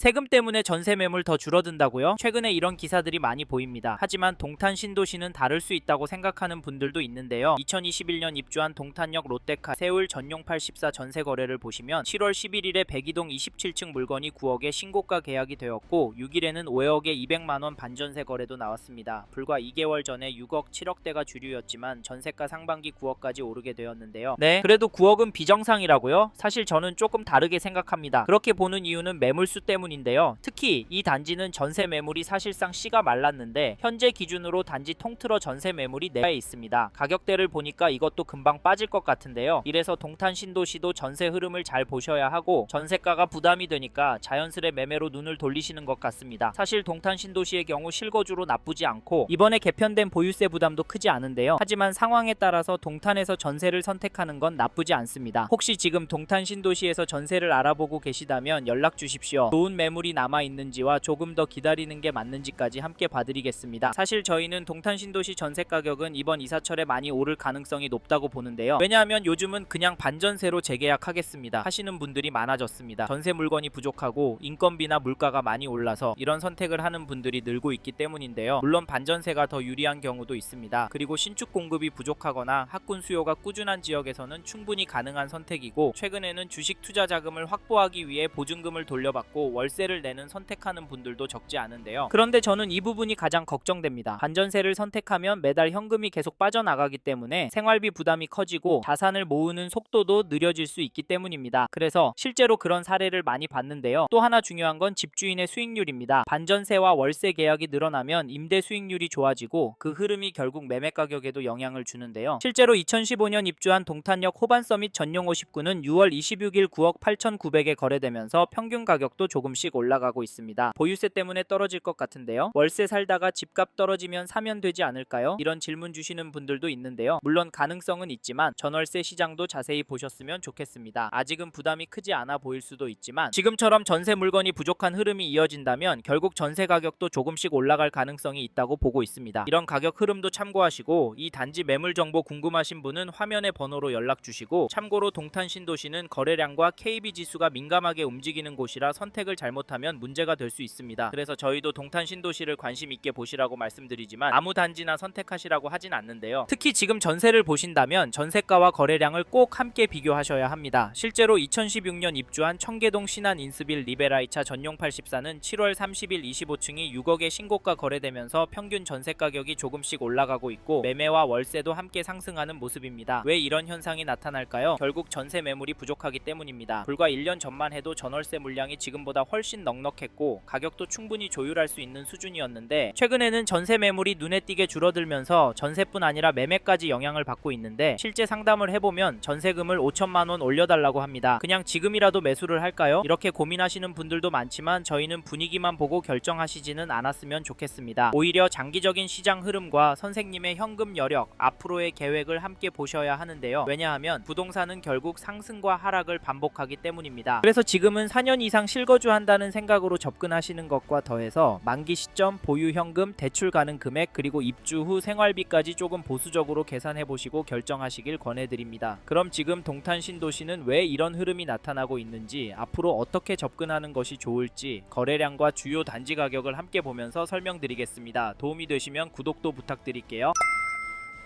세금 때문에 전세 매물 더 줄어든다고요? 최근에 이런 기사들이 많이 보입니다. 하지만 동탄 신도시는 다를 수 있다고 생각하는 분들도 있는데요. 2021년 입주한 동탄역 롯데카 세울 전용 84 전세 거래를 보시면 7월 11일에 백이동 27층 물건이 9억에 신고가 계약이 되었고 6일에는 5억에 200만원 반전세 거래도 나왔습니다. 불과 2개월 전에 6억 7억대가 주류였지만 전세가 상반기 9억까지 오르게 되었는데요. 네, 그래도 9억은 비정상이라고요? 사실 저는 조금 다르게 생각합니다. 그렇게 보는 이유는 매물수 때문인데요. 특히 이 단지는 전세 매물이 사실상 씨가 말랐는데 현재 기준으로 단지 통틀어 전세 매물이 내에 있습니다. 가격대를 보니까 이것도 금방 빠질 것 같은데요. 이래서 동탄 신도시도 전세 흐름을 잘 보셔야 하고 전세가가 부담이 되니까 자연스레 매매로 눈을 돌리시는 것 같습니다. 사실 동탄 신도시의 경우 실거주로 나쁘지 않고 이번에 개편된 보유세 부담도 크지 않은데요. 하지만 상황에 따라서 동탄에서 전세를 선택하는 건 나쁘지 않습니다. 혹시 지금 동탄 신도시에서 전세를 알아보고 계시다면 연락 주십시오. 좋은 매물이 남아있는지와 조금 더 기다리는 게 맞는지까지 함께 봐드리겠습니다. 사실 저희는 동탄 신도시 전세 가격은 이번 이사철에 많이 오를 가능성이 높다고 보는데요. 왜냐하면 요즘은 그냥 반전세로 재계약하겠습니다 하시는 분들이 많아졌습니다. 전세 물건이 부족하고 인건비나 물가가 많이 올라서 이런 선택을 하는 분들이 늘고 있기 때문인데요. 물론 반전세가 더 유리한 경우도 있습니다. 그리고 신축 공급이 부족하거나 학군 수요가 꾸준한 지역에서는 충분히 가능한 선택이고 최근에는 주식 투자 자금을 확보하기 위해 보증금을 돌려받고 월세를 내는 선택하는 분들도 적지 않은데요. 그런데 저는 이 부분이 가장 걱정됩니다. 반전세를 선택하면 매달 현금이 계속 빠져나가기 때문에 생활비 부담이 커지고 자산을 모으는 속도도 느려질 수 있기 때문입니다. 그래서 실제로 그런 사례를 많이 봤는데요. 또 하나 중요한 건 집주인의 수익률입니다. 반전세와 월세 계약이 늘어나면 임대 수익률이 좋아지고 그 흐름이 결국 매매 가격에도 영향을 주는데요. 실제로 2015년 입주한 동탄역 호반서밋 전용 59는 6월 26일 9억 8,900에 거래되면서 평균 가격도 조금씩 올라가고 있습니다. 보유세 때문에 떨어질 것 같은데요. 월세 살다가 집값 떨어지면 사면 되지 않을까요? 이런 질문 주시는 분들도 있는데요. 물론 가능성은 있지만 전월세 시장도 자세히 보셨으면 좋겠습니다. 아직은 부담이 크지 않아 보일 수도 있지만 지금처럼 전세 물건이 부족한 흐름이 이어진다면 결국 전세 가격도 조금씩 올라갈 가능성이 있다고 보고 있습니다. 이런 가격 흐름도 참고하시고 이 단지 매물 정보 궁금하신 분은 화면의 번호로 연락 주시고 참고로 동탄 신도시는 거래량과 KB 지수가 민감하게 움직이는 곳이라 선택을 잘못하면 문제가 될 수 있습니다. 그래서 저희도 동탄 신도시를 관심 있게 보시라고 말씀드리지만 아무 단지나 선택하시라고 하진 않는데요. 특히 지금 전세를 보신다면 전세가와 거래량을 꼭 함께 비교하셔야 합니다. 실제로 2016년 입주한 청계동 신안 인스빌 리베라이차 전용 84는 7월 30일 25층이 6억의 신고가 거래되면서 평균 전세 가격이 조금씩 올라가고 있고 매매와 월세도 함께 상승하는 모습입니다. 왜 이런 현상이 나타날까요? 결국 전세 매물이 부족하기 때문입니다. 불과 1년 전만 해도 전월세 물량이 지금보다 훨씬 넉넉했고 가격도 충분히 조율할 수 있는 수준이었는데 최근에는 전세 매물이 눈에 띄게 줄어들면서 전세뿐 아니라 매매까지 영향을 받고 있는데 실제 상담을 해보면 전세금을 5천만원 올려달라고 합니다. 그냥 지금이라도 매수를 할까요? 이렇게 고민하시는 분들도 많지만 저희는 분위기만 보고 결정하시지는 않았으면 좋겠습니다. 오히려 장기적인 시장 흐름과 선생님의 현금 여력, 앞으로의 계획을 함께 보셔야 하는데요. 왜냐하면 부동산은 결국 상승과 하락을 반복하기 때문입니다. 그래서 지금은 4년 이상 실거주한다는 생각으로 접근하시는 것과 더해서 만기 시점, 보유 현금, 대출 가능 금액, 그리고 입주 후 생활비까지 조금 보수적으로 계산해 보시고 결정하시길 권해드립니다. 그럼 지금 동탄 신도시는 왜 이런 흐름이 나타나고 있는지, 앞으로 어떻게 접근하는 것이 좋을지, 거래량과 주요 단지 가격을 함께 보면서 설명드리겠습니다. 도움이 되시면 구독도 부탁드릴게요.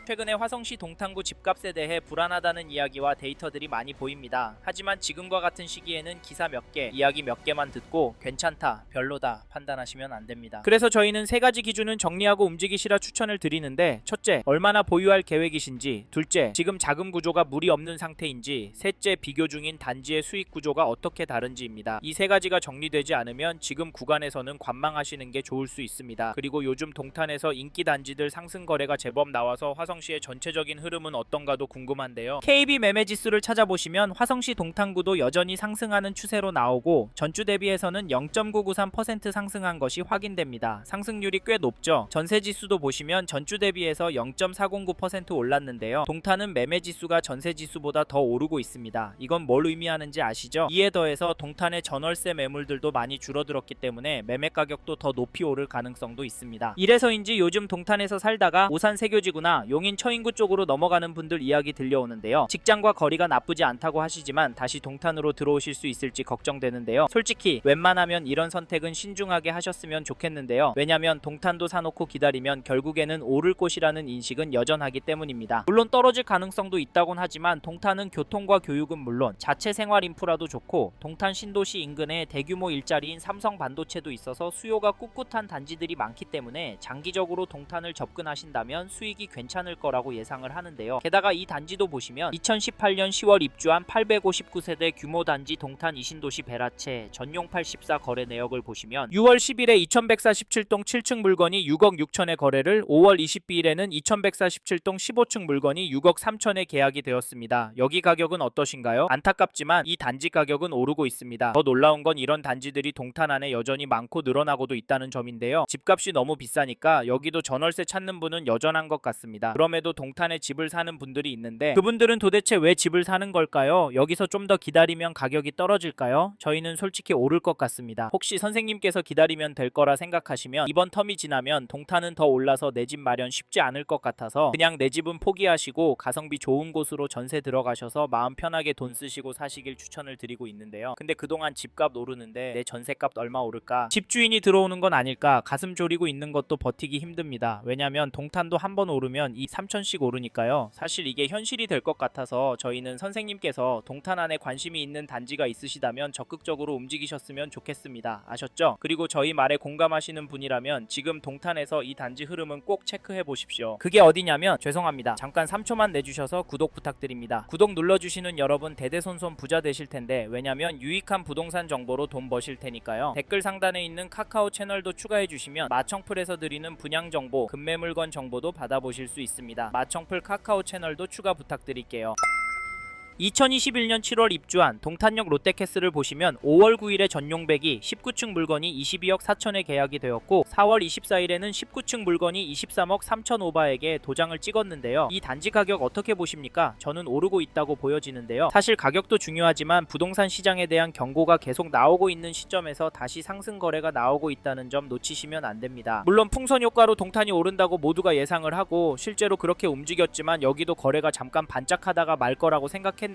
최근에 화성시 동탄구 집값에 대해 불안하다는 이야기와 데이터들이 많이 보입니다. 하지만 지금과 같은 시기에는 기사 몇 개, 이야기 몇 개만 듣고 괜찮다, 별로다 판단하시면 안 됩니다. 그래서 저희는 세 가지 기준은 정리하고 움직이시라 추천을 드리는데, 첫째, 얼마나 보유할 계획이신지, 둘째, 지금 자금 구조가 무리 없는 상태인지, 셋째, 비교 중인 단지의 수익 구조가 어떻게 다른지입니다. 이 세 가지가 정리되지 않으면 지금 구간에서는 관망하시는 게 좋을 수 있습니다. 그리고 요즘 동탄에서 인기 단지들 상승 거래가 제법 나와서 화성시의 전체적인 흐름은 어떤가도 궁금한데요. KB 매매 지수를 찾아보시면 화성시 동탄구도 여전히 상승하는 추세로 나오고 전주 대비해서는 0.993% 상승한 것이 확인됩니다. 상승률이 꽤 높죠. 전세 지수도 보시면 전주 대비해서 0.409% 올랐는데요. 동탄은 매매 지수가 전세 지수보다 더 오르고 있습니다. 이건 뭘 의미하는지 아시죠? 이에 더해서 동탄의 전월세 매물들도 많이 줄어들었기 때문에 매매 가격도 더 높이 오를 가능성도 있습니다. 이래서인지 요즘 동탄에서 살다가 오산 세교지구나, 용인 고성인 처인구 쪽으로 넘어가는 분들 이야기 들려오는데요. 직장과 거리가 나쁘지 않다고 하시지만 다시 동탄으로 들어오실 수 있을지 걱정되는데요. 솔직히 웬만하면 이런 선택은 신중하게 하셨으면 좋겠는데요. 왜냐면 동탄도 사놓고 기다리면 결국에는 오를 곳이라는 인식은 여전하기 때문입니다. 물론 떨어질 가능성도 있다곤 하지만 동탄은 교통과 교육은 물론 자체 생활 인프라도 좋고 동탄 신도시 인근에 대규모 일자리인 삼성 반도체도 있어서 수요가 꿋꿋한 단지들이 많기 때문에 장기적으로 동탄을 접근하신다면 수익이 괜찮을 거라고 예상을 하는데요. 게다가 이 단지도 보시면 2018년 10월 입주한 859세대 규모 단지 동탄 이신도시 베라체 전용 84 거래 내역을 보시면 6월 10일에 2147동 7층 물건이 6억 6천에 거래를 5월 22일에는 2147동 15층 물건이 6억 3천에 계약이 되었습니다. 여기 가격은 어떠신가요? 안타깝지만 이 단지 가격은 오르고 있습니다. 더 놀라운 건 이런 단지들이 동탄 안에 여전히 많고 늘어나고도 있다는 점인데요. 집값이 너무 비싸니까 여기도 전월세 찾는 분은 여전한 것 같습니다. 그럼에도 동탄에 집을 사는 분들이 있는데 그분들은 도대체 왜 집을 사는 걸까요? 여기서 좀 더 기다리면 가격이 떨어질까요? 저희는 솔직히 오를 것 같습니다. 혹시 선생님께서 기다리면 될 거라 생각하시면 이번 텀이 지나면 동탄은 더 올라서 내 집 마련 쉽지 않을 것 같아서 그냥 내 집은 포기하시고 가성비 좋은 곳으로 전세 들어가셔서 마음 편하게 돈 쓰시고 사시길 추천을 드리고 있는데요. 근데 그동안 집값 오르는데 내 전세값 얼마 오를까? 집주인이 들어오는 건 아닐까? 가슴 졸이고 있는 것도 버티기 힘듭니다. 왜냐면 동탄도 한번 오르면 이 3천씩 오르니까요. 사실 이게 현실이 될 것 같아서 저희는 선생님께서 동탄 안에 관심이 있는 단지가 있으시다면 적극적으로 움직이셨으면 좋겠습니다. 아셨죠? 그리고 저희 말에 공감하시는 분이라면 지금 동탄에서 이 단지 흐름은 꼭 체크해 보십시오. 그게 어디냐면 죄송합니다. 잠깐 3초만 내주셔서 구독 부탁드립니다. 구독 눌러주시는 여러분 대대손손 부자 되실 텐데 왜냐면 유익한 부동산 정보로 돈 버실 테니까요. 댓글 상단에 있는 카카오 채널도 추가해 주시면 마청풀에서 드리는 분양 정보, 급매 물건 정보도 받아보실 수 있습니다. 마청풀 카카오 채널도 추가 부탁드릴게요. 2021년 7월 입주한 동탄역 롯데캐슬을 보시면 5월 9일에 전용백이 19층 물건이 22억 4천에 계약이 되었고 4월 24일에는 19층 물건이 23억 3천 오바에게 도장을 찍었는데요. 이 단지 가격 어떻게 보십니까? 저는 오르고 있다고 보여지는데요. 사실 가격도 중요하지만 부동산 시장에 대한 경고가 계속 나오고 있는 시점에서 다시 상승 거래가 나오고 있다는 점 놓치시면 안 됩니다. 물론 풍선 효과로 동탄이 오른다고 모두가 예상을 하고 실제로 그렇게 움직였지만 여기도 거래가 잠깐 반짝하다가 말 거라고 생각했는데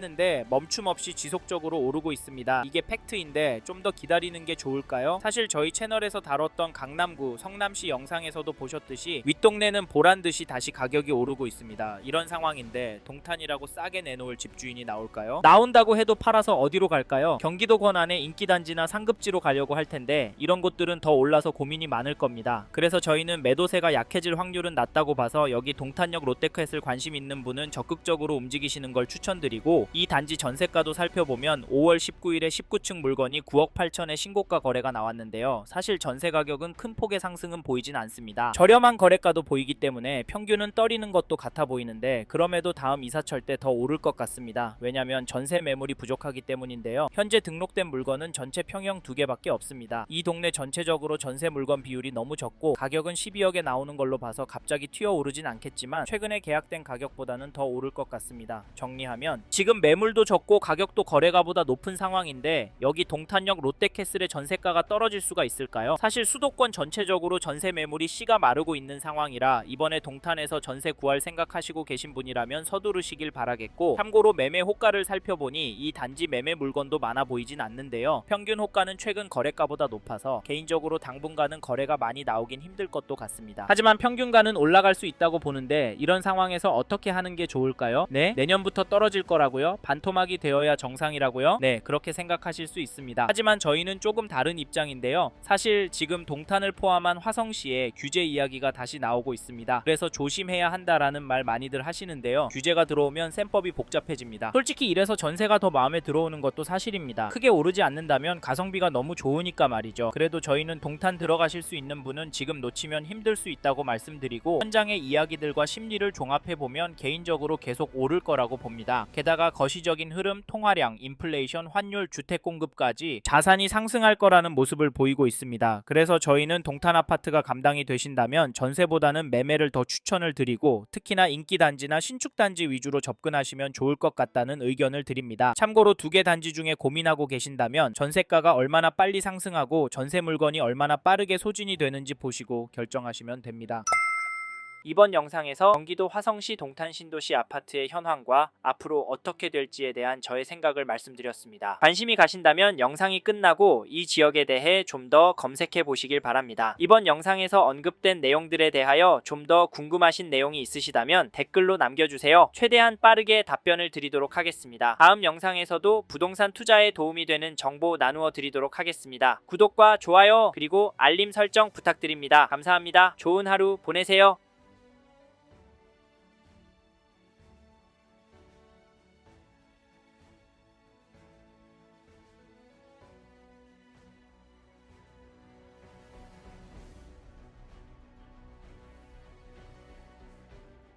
멈춤 없이 지속적으로 오르고 있습니다. 이게 팩트인데 좀 더 기다리는 게 좋을까요? 사실 저희 채널에서 다뤘던 강남구, 성남시 영상에서도 보셨듯이 윗동네는 보란듯이 다시 가격이 오르고 있습니다. 이런 상황인데 동탄이라고 싸게 내놓을 집주인이 나올까요? 나온다고 해도 팔아서 어디로 갈까요? 경기도 권안의 인기단지나 상급지로 가려고 할 텐데 이런 곳들은 더 올라서 고민이 많을 겁니다. 그래서 저희는 매도세가 약해질 확률은 낮다고 봐서 여기 동탄역 롯데캐슬 관심 있는 분은 적극적으로 움직이시는 걸 추천드리고 이 단지 전세가도 살펴보면 5월 19일에 19층 물건이 9억 8천에 신고가 거래가 나왔는데요. 사실 전세 가격은 큰 폭의 상승은 보이진 않습니다. 저렴한 거래가도 보이기 때문에 평균은 떨이는 것도 같아 보이는데 그럼에도 다음 이사철 때 더 오를 것 같습니다. 왜냐면 전세 매물이 부족하기 때문인데요. 현재 등록된 물건은 전체 평형 2개밖에 없습니다. 이 동네 전체적으로 전세 물건 비율이 너무 적고 가격은 12억에 나오는 걸로 봐서 갑자기 튀어오르진 않겠지만 최근에 계약된 가격보다는 더 오를 것 같습니다. 정리하면 지금 매물도 적고 가격도 거래가보다 높은 상황인데 여기 동탄역 롯데캐슬의 전세가가 떨어질 수가 있을까요? 사실 수도권 전체적으로 전세 매물이 씨가 마르고 있는 상황이라 이번에 동탄에서 전세 구할 생각하시고 계신 분이라면 서두르시길 바라겠고 참고로 매매 호가를 살펴보니 이 단지 매매 물건도 많아 보이진 않는데요. 평균 호가는 최근 거래가보다 높아서 개인적으로 당분간은 거래가 많이 나오긴 힘들 것도 같습니다. 하지만 평균가는 올라갈 수 있다고 보는데 이런 상황에서 어떻게 하는 게 좋을까요? 네? 내년부터 떨어질 거라고요? 반토막이 되어야 정상이라고요? 네, 그렇게 생각하실 수 있습니다. 하지만 저희는 조금 다른 입장인데요. 사실 지금 동탄을 포함한 화성시에 규제 이야기가 다시 나오고 있습니다. 그래서 조심해야 한다라는 말 많이들 하시는데요. 규제가 들어오면 셈법이 복잡해집니다. 솔직히 이래서 전세가 더 마음에 들어오는 것도 사실입니다. 크게 오르지 않는다면 가성비가 너무 좋으니까 말이죠. 그래도 저희는 동탄 들어가실 수 있는 분은 지금 놓치면 힘들 수 있다고 말씀드리고 현장의 이야기들과 심리를 종합해보면 개인적으로 계속 오를 거라고 봅니다. 게다가 거시적인 흐름, 통화량, 인플레이션, 환율, 주택 공급까지 자산이 상승할 거라는 모습을 보이고 있습니다. 그래서 저희는 동탄 아파트가 감당이 되신다면 전세보다는 매매를 더 추천을 드리고 특히나 인기 단지나 신축 단지 위주로 접근하시면 좋을 것 같다는 의견을 드립니다. 참고로 2개 단지 중에 고민하고 계신다면 전세가가 얼마나 빨리 상승하고 전세 물건이 얼마나 빠르게 소진이 되는지 보시고 결정하시면 됩니다. 이번 영상에서 경기도 화성시 동탄 신도시 아파트의 현황과 앞으로 어떻게 될지에 대한 저의 생각을 말씀드렸습니다. 관심이 가신다면 영상이 끝나고 이 지역에 대해 좀 더 검색해 보시길 바랍니다. 이번 영상에서 언급된 내용들에 대하여 좀 더 궁금하신 내용이 있으시다면 댓글로 남겨주세요. 최대한 빠르게 답변을 드리도록 하겠습니다. 다음 영상에서도 부동산 투자에 도움이 되는 정보 나누어 드리도록 하겠습니다. 구독과 좋아요 그리고 알림 설정 부탁드립니다. 감사합니다. 좋은 하루 보내세요.